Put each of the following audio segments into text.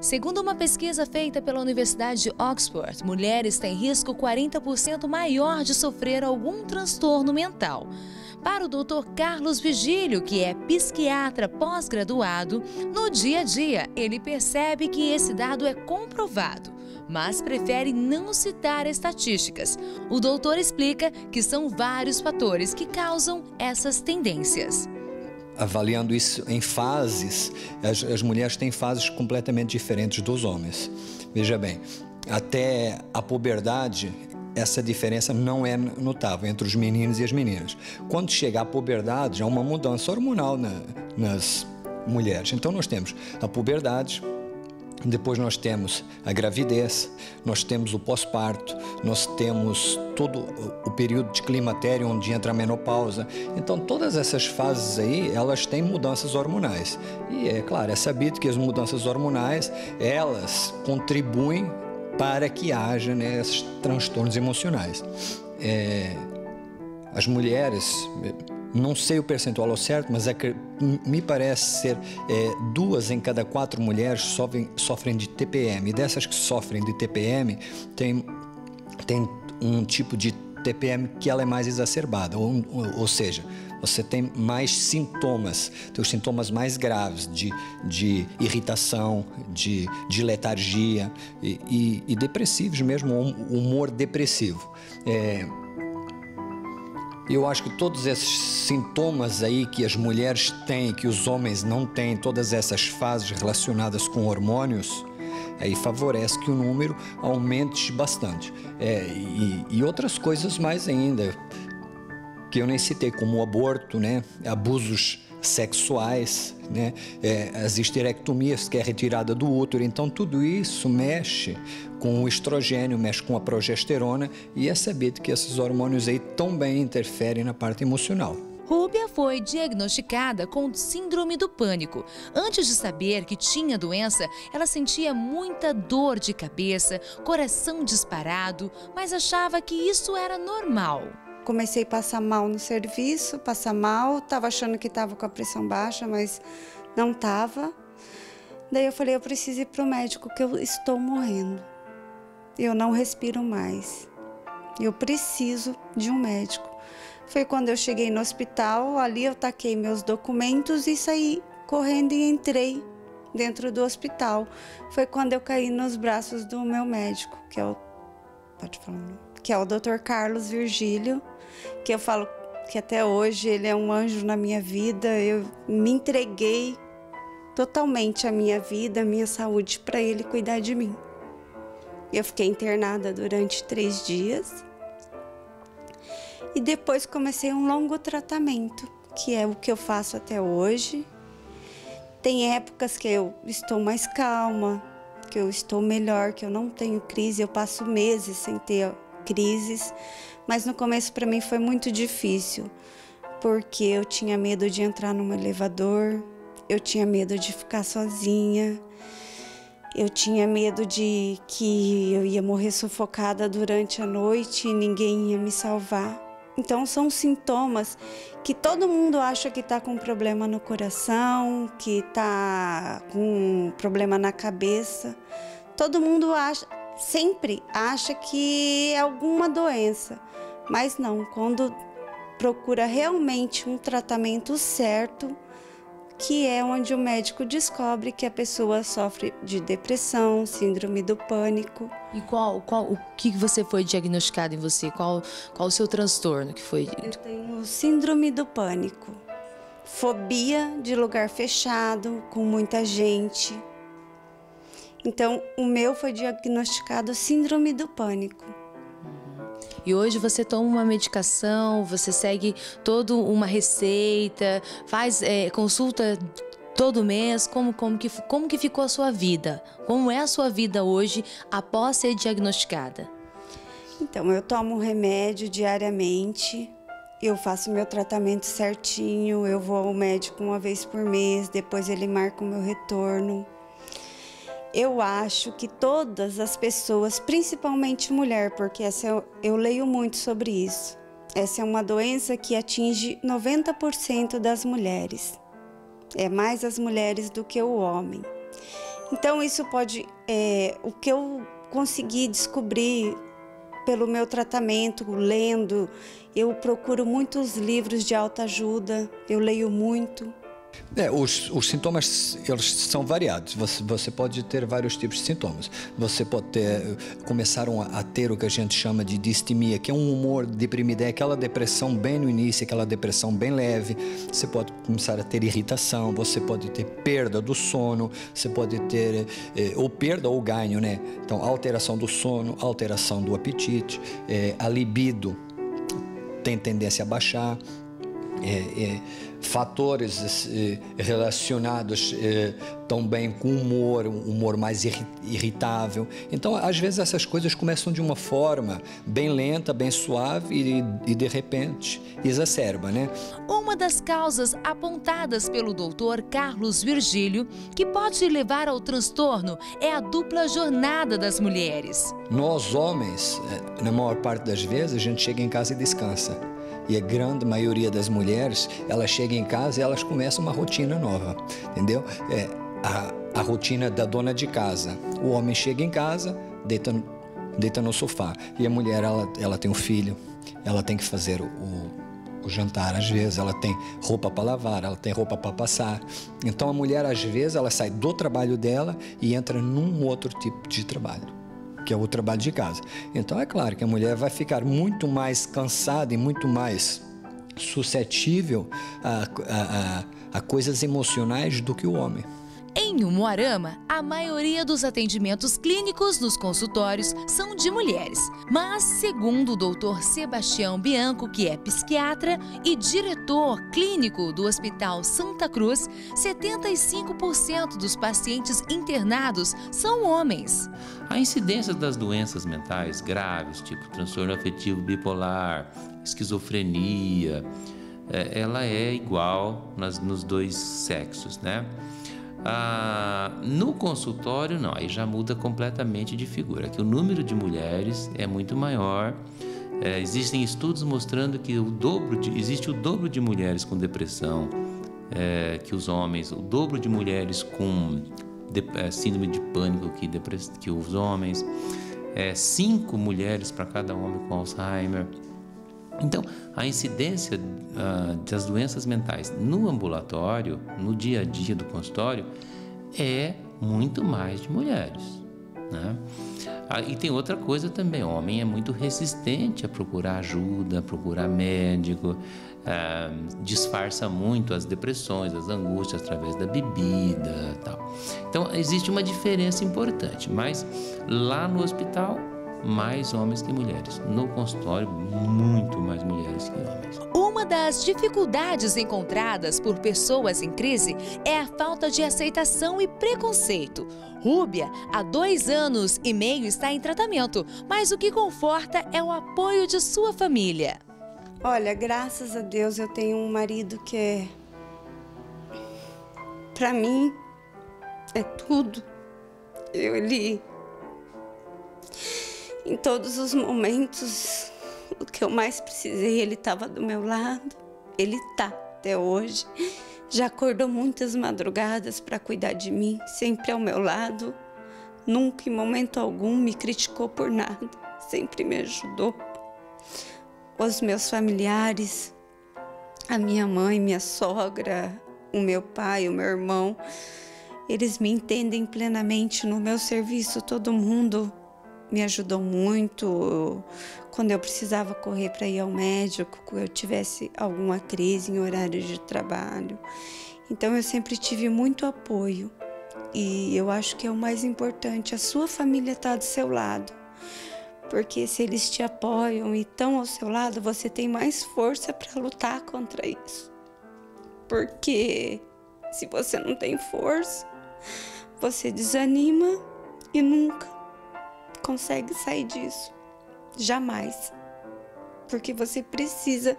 Segundo uma pesquisa feita pela Universidade de Oxford, mulheres têm risco 40% maior de sofrer algum transtorno mental. Para o Dr. Carlos Virgílio, que é psiquiatra pós-graduado, no dia a dia ele percebe que esse dado é comprovado, mas prefere não citar estatísticas. O doutor explica que são vários fatores que causam essas tendências. Avaliando isso em fases, as mulheres têm fases completamente diferentes dos homens. Veja bem, até a puberdade, essa diferença não é notável entre os meninos e as meninas. Quando chega a puberdade, há uma mudança hormonal nas mulheres. Então nós temos a puberdade, depois nós temos a gravidez, nós temos o pós-parto, nós temos todo o período de climatério onde entra a menopausa. Então todas essas fases aí, elas têm mudanças hormonais. E é claro, é sabido que as mudanças hormonais, elas contribuem para que haja, né, esses transtornos emocionais. As mulheres, não sei o percentual ao certo, mas me parece ser 2 em cada 4 mulheres sofrem de TPM. E dessas que sofrem de TPM, tem um tipo de TPM que ela é mais exacerbada, ou seja, você tem mais sintomas, tem os sintomas mais graves de irritação, de letargia e depressivos mesmo, humor depressivo. Eu acho que todos esses sintomas aí que as mulheres têm, que os homens não têm, todas essas fases relacionadas com hormônios, aí favorece que o número aumente bastante. E outras coisas mais ainda, que eu nem citei, como o aborto, né? Abusos sexuais, né? As histerectomias, que é a retirada do útero. Então, tudo isso mexe com o estrogênio, mexe com a progesterona, e é sabido que esses hormônios aí também interferem na parte emocional. Rúbia foi diagnosticada com síndrome do pânico. Antes de saber que tinha doença, ela sentia muita dor de cabeça, coração disparado, mas achava que isso era normal. Comecei a passar mal no serviço, passar mal, estava achando que estava com a pressão baixa, mas não estava. Daí eu falei, eu preciso ir para o médico, que eu estou morrendo. Eu não respiro mais. Eu preciso de um médico. Foi quando eu cheguei no hospital, ali eu taquei meus documentos e saí correndo e entrei dentro do hospital. Foi quando eu caí nos braços do meu médico, que é o... Pode falar, que é o Dr. Carlos Virgílio, que eu falo que até hoje ele é um anjo na minha vida. Eu me entreguei totalmente a minha vida, a minha saúde, para ele cuidar de mim. Eu fiquei internada durante 3 dias e depois comecei um longo tratamento, que é o que eu faço até hoje. Tem épocas que eu estou mais calma, que eu estou melhor, que eu não tenho crise, eu passo meses sem ter crises, mas no começo para mim foi muito difícil, porque eu tinha medo de entrar num elevador, eu tinha medo de ficar sozinha, eu tinha medo de que eu ia morrer sufocada durante a noite e ninguém ia me salvar. Então são sintomas que todo mundo acha que está com problema no coração, que está com problema na cabeça. Todo mundo sempre acha que é alguma doença, mas não, quando procura realmente um tratamento certo, que é onde o médico descobre que a pessoa sofre de depressão, síndrome do pânico. E o que você foi diagnosticado em você? Qual o seu transtorno que foi? Eu tenho síndrome do pânico, fobia de lugar fechado, com muita gente. Então, o meu foi diagnosticado síndrome do pânico. E hoje você toma uma medicação, você segue toda uma receita, faz consulta todo mês. Como que ficou a sua vida? Como é a sua vida hoje após ser diagnosticada? Então, eu tomo remédio diariamente, eu faço meu tratamento certinho, eu vou ao médico 1 vez por mês, depois ele marca o meu retorno. Eu acho que todas as pessoas, principalmente mulher, porque eu leio muito sobre isso, essa é uma doença que atinge 90% das mulheres. É mais as mulheres do que o homem. Então isso pode, o que eu consegui descobrir pelo meu tratamento, lendo, eu procuro muitos livros de autoajuda, eu leio muito. Os sintomas, eles são variados. Você pode ter vários tipos de sintomas. Você pode começar a ter o que a gente chama de distimia, que é um humor deprimido, é aquela depressão bem no início, aquela depressão bem leve. Você pode começar a ter irritação, você pode ter perda do sono, você pode ter ou perda ou ganho, né? Então, alteração do sono, alteração do apetite, a libido tem tendência a baixar. Fatores relacionados também com o humor mais irritável. Então, às vezes, essas coisas começam de uma forma bem lenta, bem suave e de repente, exacerba, né? Uma das causas apontadas pelo Dr. Carlos Virgílio, que pode levar ao transtorno, é a dupla jornada das mulheres. Nós, homens, na maior parte das vezes, a gente chega em casa e descansa. E a grande maioria das mulheres, elas chegam em casa e elas começam uma rotina nova, entendeu? A rotina da dona de casa. O homem chega em casa, deita no sofá. E a mulher, ela tem um filho, ela tem que fazer o jantar, às vezes, ela tem roupa para lavar, ela tem roupa para passar. Então, a mulher, às vezes, ela sai do trabalho dela e entra num outro tipo de trabalho, que é o trabalho de casa. Então, é claro que a mulher vai ficar muito mais cansada e muito mais suscetível a coisas emocionais do que o homem. Em Umuarama, a maioria dos atendimentos clínicos nos consultórios são de mulheres. Mas, segundo o Dr. Sebastião Bianco, que é psiquiatra e diretor clínico do Hospital Santa Cruz, 75% dos pacientes internados são homens. A incidência das doenças mentais graves, tipo transtorno afetivo bipolar, esquizofrenia, ela é igual nos dois sexos, né? No consultório, não, aí já muda completamente de figura, que o número de mulheres é muito maior. Existem estudos mostrando que existe o dobro de mulheres com depressão que os homens, o dobro de mulheres com síndrome de pânico que os homens, 5 mulheres para cada homem com Alzheimer. Então, a incidência das doenças mentais no ambulatório, no dia a dia do consultório, é muito mais de mulheres, né? E tem outra coisa também, o homem é muito resistente a procurar ajuda, a procurar médico, disfarça muito as depressões, as angústias através da bebida, tal. Então, existe uma diferença importante, mas lá no hospital, mais homens que mulheres. No consultório, muito mais mulheres que homens. Uma das dificuldades encontradas por pessoas em crise é a falta de aceitação e preconceito. Rúbia, há 2 anos e meio está em tratamento, mas o que conforta é o apoio de sua família. Olha, graças a Deus eu tenho um marido que pra mim, é tudo. Em todos os momentos, o que eu mais precisei, ele estava do meu lado. Ele está até hoje. Já acordou muitas madrugadas para cuidar de mim, sempre ao meu lado. Nunca, em momento algum, me criticou por nada. Sempre me ajudou. Os meus familiares, a minha mãe, minha sogra, o meu pai, o meu irmão, eles me entendem plenamente no meu serviço. Todo mundo me ajudou muito quando eu precisava correr para ir ao médico, quando eu tivesse alguma crise em horário de trabalho. Então eu sempre tive muito apoio e eu acho que é o mais importante, a sua família está do seu lado, porque se eles te apoiam e estão ao seu lado, você tem mais força para lutar contra isso. Porque se você não tem força, você desanima e nunca consegue sair disso, jamais, porque você precisa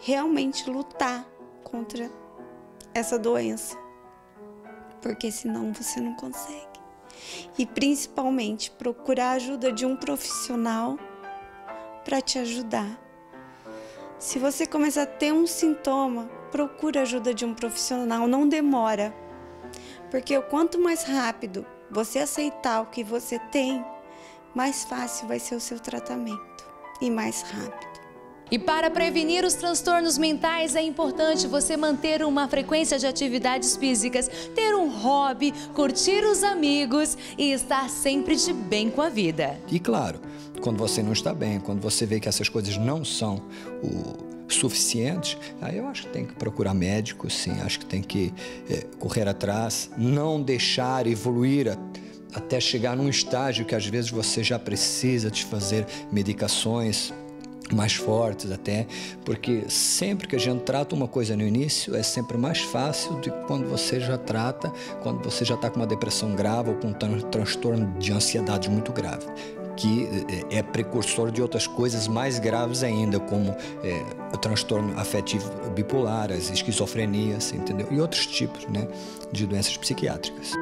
realmente lutar contra essa doença, porque senão você não consegue. E principalmente procurar a ajuda de um profissional para te ajudar. Se você começar a ter um sintoma, procura a ajuda de um profissional, não demora, porque quanto mais rápido você aceitar o que você tem, mais fácil vai ser o seu tratamento e mais rápido. E para prevenir os transtornos mentais é importante você manter uma frequência de atividades físicas, ter um hobby, curtir os amigos e estar sempre de bem com a vida. E claro, quando você não está bem, quando você vê que essas coisas não são o suficiente, aí eu acho que tem que procurar médico, sim, acho que tem que correr atrás, não deixar evoluir até chegar num estágio que às vezes você já precisa de fazer medicações mais fortes até, porque sempre que a gente trata uma coisa no início é sempre mais fácil do que quando você já trata, quando você já está com uma depressão grave ou com um transtorno de ansiedade muito grave, que é precursor de outras coisas mais graves ainda, como o transtorno afetivo bipolar, as esquizofrenias, entendeu? E outros tipos, né, de doenças psiquiátricas.